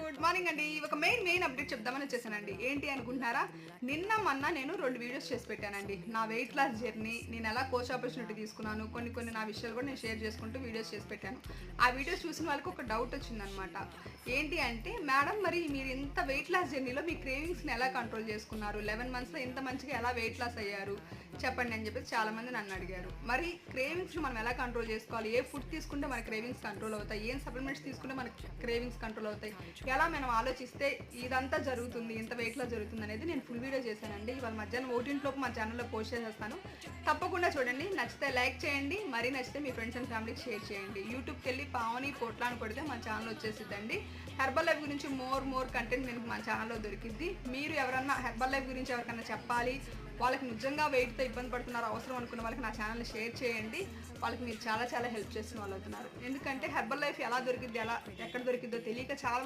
Good morning అండి. ఒక main update చెప్దామని వచ్చేసానండి. ఏంటి అనుకుంటున్నారా? నిన్న మొన్న నేను 2 వీడియోస్ చేసి పెట్టానండి. నా వెయిట్ లాస్ జర్నీ, నేను ఎలా కోచ్ ఆపర్చునిటీ తీసుకున్నాను, కొన్ని నా విషయాలు కూడా నేను షేర్ చేసుకుంటూ వీడియోస్ చేసి పెట్టాను. ఆ వీడియోస్ చూసిన వాళ్ళకి ఒక డౌట్ వచ్చిందనమాట. ఏంటి అంటే, మేడం మరి మీరు ఇంత వెయిట్ లాస్ జర్నీలో మీ క్రేవింగ్స్ని ఎలా కంట్రోల్ చేసుకున్నారు? 11 మంత్స్లో ఇంత మంచిగా ఎలా వెయిట్ లాస్ అయ్యారు చెప్పండి అని చెప్పేసి చాలామంది నన్ను అడిగారు. మరి క్రేవింగ్స్ని మనం ఎలా కంట్రోల్ చేసుకోవాలి? ఏ ఫుడ్ తీసుకుంటే మన క్రేవింగ్స్ కంట్రోల్ అవుతాయి? ఏం సప్లిమెంట్స్ తీసుకుంటే మన క్రేవింగ్స్ కంట్రోల్ అవుతాయి? ఎలా మనం ఆలోచిస్తే ఇదంతా జరుగుతుంది, ఇంత వెయిట్లో జరుగుతుంది అనేది నేను ఫుల్ వీడియో చేశానండి. ఇవాళ మధ్యాహ్నం 1 మా ఛానల్లో పోస్ట్ చేసేస్తాను. తప్పకుండా చూడండి. నచ్చితే లైక్ చేయండి, మరీ నచ్చితే మీ ఫ్రెండ్స్ అండ్ ఫ్యామిలీకి షేర్ చేయండి. యూట్యూబ్కి వెళ్ళి పావని పొట్లా అని కొడితే మన ఛానల్ వచ్చేసిద్దండి. హెర్బల్ లైఫ్ గురించి మోర్ కంటెంట్ మీకు మన ఛానల్లో దొరికిద్ది. మీరు ఎవరన్నా హెర్బల్ లైఫ్ గురించి ఎవరికన్నా చెప్పాలి, వాళ్ళకి నిజంగా వెయిట్తో ఇబ్బంది పడుతున్నారు, అవసరం అనుకున్న వాళ్ళకి నా ఛానల్ని షేర్ చేయండి. వాళ్ళకి మీరు చాలా హెల్ప్ చేసిన వాళ్ళు అవుతున్నారు. ఎందుకంటే హెర్బల్ లైఫ్ ఎలా దొరికిద్ది, ఎక్కడ దొరికిద్దో తెలియక చాలా